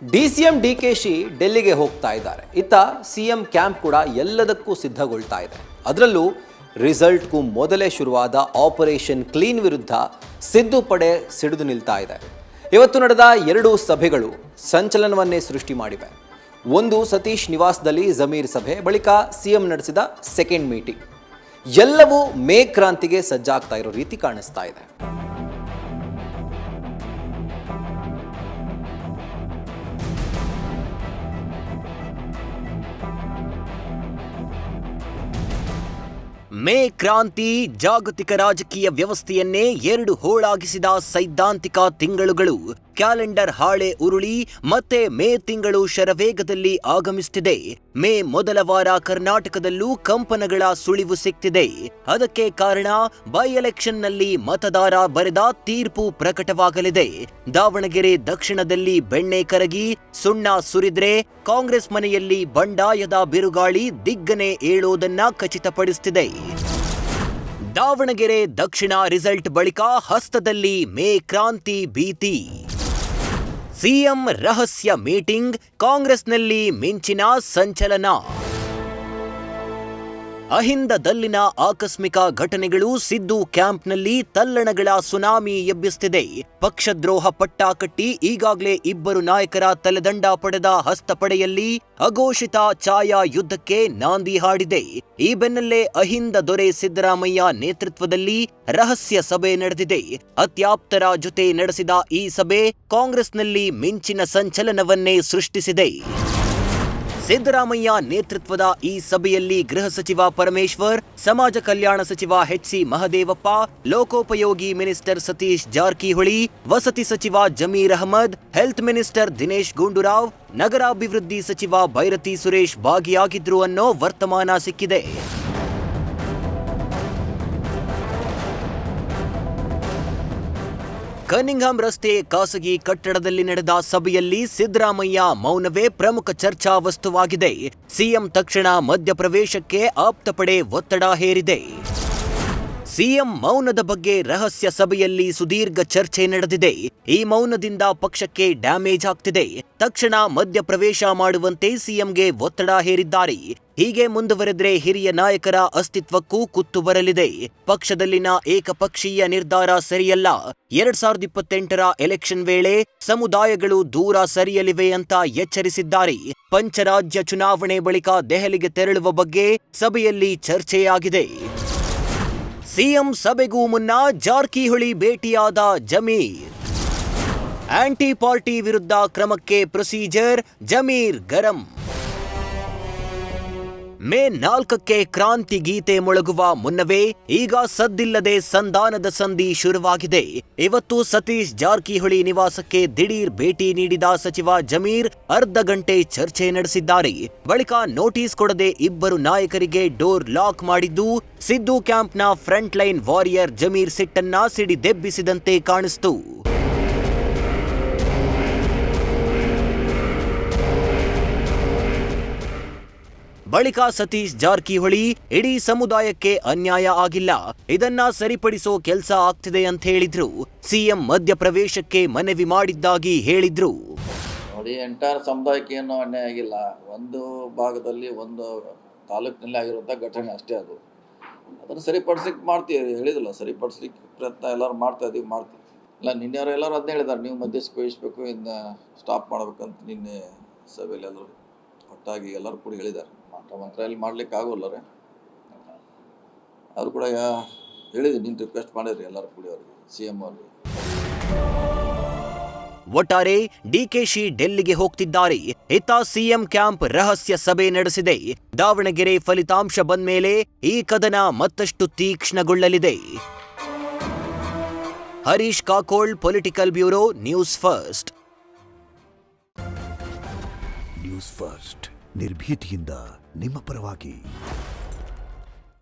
DCM DKShi ಡೆಲ್ಲಿಗೆ ಹೋಗ್ತಾ ಇದ್ದಾರೆ. ಇತ್ತ ಸಿಎಂ ಕ್ಯಾಂಪ್ ಕೂಡ ಎಲ್ಲದಕ್ಕೂ ಸಿದ್ಧಗೊಳ್ತಾ ಇದೆ. ಅದರಲ್ಲೂ ರಿಸಲ್ಟ್ಗೂ ಮೊದಲೇ ಶುರುವಾದ ಆಪರೇಷನ್ ಕ್ಲೀನ್ ವಿರುದ್ಧ ಸಿದ್ದು ಪಡೆ ಸಿಡಿದು ನಿಲ್ತಾ ಇದೆ. ಇವತ್ತು ನಡೆದ 2 ಸಭೆಗಳು ಸಂಚಲನವನ್ನೇ ಸೃಷ್ಟಿ ಮಾಡಿವೆ. ಒಂದು ಸತೀಶ್ ನಿವಾಸದಲ್ಲಿ ಜಮೀರ್ ಸಭೆ, ಬಳಿಕ ಸಿಎಂ ನಡೆಸಿದ ಸೆಕೆಂಡ್ ಮೀಟಿಂಗ್. ಎಲ್ಲವೂ ಮೇ ಕ್ರಾಂತಿಗೆ ಸಜ್ಜಾಗ್ತಾ ಇರೋ ರೀತಿ ಕಾಣಿಸ್ತಾ ಇದೆ. ಮೇ ಕ್ರಾಂತಿ ಜಾಗತಿಕ ರಾಜಕೀಯ ವ್ಯವಸ್ಥೆಯನ್ನೇ 2 ಹೋಳಾಗಿಸಿದ ಸೈದ್ಧಾಂತಿಕ ತಿಂಗಳುಗಳು. ಕ್ಯಾಲೆಂಡರ್ ಹಾಳೆ ಉರುಳಿ ಮತ್ತೆ ಮೇ ತಿಂಗಳು ಶರವೇಗದಲ್ಲಿ ಆಗಮಿಸುತ್ತಿದೆ. ಮೇ ಮೊದಲ ವಾರ ಕರ್ನಾಟಕದಲ್ಲೂ ಕಂಪನಗಳ ಸುಳಿವು ಸಿಕ್ತಿದೆ. ಅದಕ್ಕೆ ಕಾರಣ ಬೈ ಎಲೆಕ್ಷನ್ನಲ್ಲಿ ಮತದಾರ ಬರೆದ ತೀರ್ಪು ಪ್ರಕಟವಾಗಲಿದೆ. ದಾವಣಗೆರೆ ದಕ್ಷಿಣದಲ್ಲಿ ಬೆಣ್ಣೆ ಕರಗಿ ಸುಣ್ಣ ಸುರಿದ್ರೆ ಕಾಂಗ್ರೆಸ್ ಮನೆಯಲ್ಲಿ ಬಂಡಾಯದ ಬಿರುಗಾಳಿ ದಿಗ್ಗನೆ ಏಳೋದನ್ನ ಖಚಿತಪಡಿಸುತ್ತಿದೆ. ದಾವಣಗೆರೆ ದಕ್ಷಿಣ ರಿಸಲ್ಟ್ ಬಳಿಕ ಹಸ್ತದಲ್ಲಿ ಮೇ ಕ್ರಾಂತಿ ಭೀತಿ. ಸಿಎಂ ರಹಸ್ಯ ಮೀಟಿಂಗ್, ಕಾಂಗ್ರೆಸ್ನಲ್ಲಿ ಮಿಂಚಿನ ಸಂಚಲನ. ಅಹಿಂದದಲ್ಲಿನ ಆಕಸ್ಮಿಕ ಘಟನೆಗಳು ಸಿದ್ದು ಕ್ಯಾಂಪ್ನಲ್ಲಿ ತಲ್ಲಣಗಳ ಸುನಾಮಿ ಎಬ್ಬಿಸುತ್ತಿದೆ. ಪಕ್ಷದ್ರೋಹ ಪಟ್ಟ ಕಟ್ಟಿ ಈಗಾಗಲೇ 2 ನಾಯಕರ ತಲೆದಂಡ ಪಡೆದ ಹಸ್ತಪಡೆಯಲ್ಲಿ ಅಘೋಷಿತ ಛಾಯಾ ಯುದ್ಧಕ್ಕೆ ನಾಂದಿ ಹಾಡಿದೆ. ಈ ಬೆನ್ನಲ್ಲೇ ಅಹಿಂದ ದೊರೆ ಸಿದ್ದರಾಮಯ್ಯ ನೇತೃತ್ವದಲ್ಲಿ ರಹಸ್ಯ ಸಭೆ ನಡೆದಿದೆ. ಅತ್ಯಾಪ್ತರ ಜೊತೆ ನಡೆಸಿದ ಈ ಸಭೆ ಕಾಂಗ್ರೆಸ್ನಲ್ಲಿ ಮಿಂಚಿನ ಸಂಚಲನವನ್ನೇ ಸೃಷ್ಟಿಸಿದೆ. ಸಿದ್ದರಾಮಯ್ಯ ನೇತೃತ್ವದ ಈ ಸಭೆಯಲ್ಲಿ ಗೃಹ ಸಚಿವ ಪರಮೇಶ್ವರ್, ಸಮಾಜ ಕಲ್ಯಾಣ ಸಚಿವ ಎಚ್.ಸಿ. ಮಹದೇವಪ್ಪ, ಲೋಕೋಪಯೋಗಿ ಮಿನಿಸ್ಟರ್ ಸತೀಶ್ ಜಾರಕಿಹೊಳಿ, ವಸತಿ ಸಚಿವ ಜಮೀರ್ ಅಹಮದ್, ಹೆಲ್ತ್ ಮಿನಿಸ್ಟರ್ ದಿನೇಶ್ ಗುಂಡೂರಾವ್, ನಗರಾಭಿವೃದ್ಧಿ ಸಚಿವ ಭೈರತಿ ಸುರೇಶ್ ಭಾಗಿಯಾಗಿದ್ರು ಅನ್ನೋ ವರ್ತಮಾನ ಸಿಕ್ಕಿದೆ. ಕನಿಂಗ್ಹಮ್ ರಸ್ತೆ ಖಾಸಗಿ ಕಟ್ಟಡದಲ್ಲಿ ನಡೆದ ಸಭೆಯಲ್ಲಿ ಸಿದ್ದರಾಮಯ್ಯ ಮೌನವೇ ಪ್ರಮುಖ ಚರ್ಚಾ ವಸ್ತುವಾಗಿದೆ. ಸಿಎಂ ತಕ್ಷಣ ಮಧ್ಯಪ್ರವೇಶಕ್ಕೆ ಆಪ್ತಪಡೆ ಒತ್ತಡ ಹೇರಿದೆ. ಸಿಎಂ ಮೌನದ ಬಗ್ಗೆ ರಹಸ್ಯ ಸಭೆಯಲ್ಲಿ ಸುದೀರ್ಘ ಚರ್ಚೆ ನಡೆದಿದೆ. ಈ ಮೌನದಿಂದ ಪಕ್ಷಕ್ಕೆ ಡ್ಯಾಮೇಜ್ ಆಗ್ತಿದೆ. ತಕ್ಷಣ ಮಧ್ಯಪ್ರವೇಶ ಮಾಡುವಂತೆ ಸಿಎಂಗೆ ಒತ್ತಡ ಹೇರಿದ್ದಾರೆ. ಹೀಗೆ ಮುಂದುವರೆದ್ರೆ ಹಿರಿಯ ನಾಯಕರ ಅಸ್ತಿತ್ವಕ್ಕೂ ಕುತ್ತು ಬರಲಿದೆ. ಪಕ್ಷದಲ್ಲಿನ ಏಕಪಕ್ಷೀಯ ನಿರ್ಧಾರ ಸರಿಯಲ್ಲ. 2028ರ ಎಲೆಕ್ಷನ್ ವೇಳೆ ಸಮುದಾಯಗಳು ದೂರ ಸರಿಯಲಿವೆ ಅಂತ ಎಚ್ಚರಿಸಿದ್ದಾರೆ. ಪಂಚರಾಜ್ಯ ಚುನಾವಣೆ ಬಳಿಕ ದೆಹಲಿಗೆ ತೆರಳುವ ಬಗ್ಗೆ ಸಭೆಯಲ್ಲಿ ಚರ್ಚೆಯಾಗಿದೆ. ಸಿಎಂ ಸಭೆಗೂ ಮುನ್ನ ಜಾರಕಿಹೊಳಿ ಭೇಟಿಯಾದ ಜಮೀರ್. ಆಂಟಿ ಪಾರ್ಟಿ ವಿರುದ್ಧ ಕ್ರಮಕ್ಕೆ ಪ್ರೊಸೀಜರ್, ಜಮೀರ್ ಗರಂ. ಮೇ 4ಕ್ಕೆ ಕ್ರಾಂತಿ ಗೀತೆ ಮೊಳಗುವ ಮುನ್ನವೇ ಈಗ ಸದ್ದಿಲ್ಲದೆ ಸಂಧಾನದ ಸಂಧಿ ಶುರುವಾಗಿದೆ. ಇವತ್ತು ಸತೀಶ್ ಜಾರಕಿಹೊಳಿ ನಿವಾಸಕ್ಕೆ ದಿಢೀರ್ ಭೇಟಿ ನೀಡಿದ ಸಚಿವ ಜಮೀರ್ ಅರ್ಧ ಗಂಟೆ ಚರ್ಚೆ ನಡೆಸಿದ್ದಾರೆ. ಬಳಿಕ ನೋಟಿಸ್ ಕೊಡದೆ 2 ನಾಯಕರಿಗೆ ಡೋರ್ ಲಾಕ್ ಮಾಡಿದ್ದು ಸಿದ್ದು ಕ್ಯಾಂಪ್ನ ಫ್ರಂಟ್ ಲೈನ್ ವಾರಿಯರ್ ಜಮೀರ್ ಸಿಟ್ಟನ್ನ ಸಿಡಿದೆಬ್ಬಿಸಿದಂತೆ ಕಾಣಿಸ್ತು. ಬಳಿಕ ಸತೀಶ್ ಜಾರಕಿಹೊಳಿ, ಇಡೀ ಸಮುದಾಯಕ್ಕೆ ಅನ್ಯಾಯ ಆಗಿಲ್ಲ, ಇದನ್ನ ಸರಿಪಡಿಸೋ ಕೆಲಸ ಆಗ್ತಿದೆ ಅಂತ ಹೇಳಿದ್ರು. ಸಿಎಂ ಮಧ್ಯಪ್ರವೇಶಕ್ಕೆ ಮನವಿ ಮಾಡಿದ್ದಾಗಿ ಹೇಳಿದ್ರು. ನೋಡಿ, ಎಂಟೈರ್ ಸಮುದಾಯಕ್ಕೆ ಏನು ಅನ್ಯಾಯ ಆಗಿಲ್ಲ. ಒಂದು ಭಾಗದಲ್ಲಿ ಒಂದು ತಾಲೂಕಿನಲ್ಲಿ ಆಗಿರುವಂಥ ಘಟನೆ ಅಷ್ಟೇ. ಅದನ್ನು ಸರಿಪಡಿಸ್ಲಿಕ್ಕೆ ಮಾಡ್ತೀವಿ, ಹೇಳಿದಿಲ್ಲ, ಸರಿಪಡಿಸ್ಲಿಕ್ಕೆ ಪ್ರಯತ್ನ ಎಲ್ಲರೂ ಮಾಡ್ತೀವಿ. ಇಲ್ಲ, ನಿನ್ನೆಯವರು ಎಲ್ಲರೂ ಅದನ್ನ ಹೇಳಿದ್ದಾರೆ, ನೀವು ಮಧ್ಯಕ್ಕೆ ವಹಿಸ್ಬೇಕು, ಇನ್ನು ಸ್ಟಾಪ್ ಮಾಡ್ಬೇಕಂತ ನಿನ್ನೆ ಸಭೆಯಲ್ಲಿ ಎಲ್ಲರೂ ಒಟ್ಟಾಗಿ ಎಲ್ಲರೂ ಕೂಡ ಹೇಳಿದ್ದಾರೆ. ಮಾತ್ರ ಅಲ್ಲಿ ಮಾಡ್ಲಿಕ್ಕೆ ಆಗೋಲ್ಲರೇ, ಅವರು ಕೂಡ ಹೇಳಿದ್ರು, ನಿನ್ನ ರಿಕ್ವೆಸ್ಟ್ ಮಾಡಿದ್ರಿ ಎಲ್ಲರೂ ಕೂಡ ಅವ್ರಿಗೆ, ಸಿಎಂ ಅವ್ರಿಗೆ. ಒಟ್ಟಾರೆ ಡಿಕೆಶಿ ಡೆಲ್ಲಿಗೆ ಹೋಗ್ತಿದ್ದಾರೆ. ಇತ್ತ ಸಿಎಂ ಕ್ಯಾಂಪ್ ರಹಸ್ಯ ಸಭೆ ನಡೆಸಿದೆ. ದಾವಣಗೆರೆ ಫಲಿತಾಂಶ ಬಂದ್ಮೇಲೆ ಈ ಕದನ ಮತ್ತಷ್ಟು ತೀಕ್ಷ್ಣಗೊಳ್ಳಲಿದೆ. Harish Kakol, political bureau, news first. News first ನಿರ್ಭೀತಿಯಿಂದ ನಿಮ್ಮ ಪರವಾಗಿ.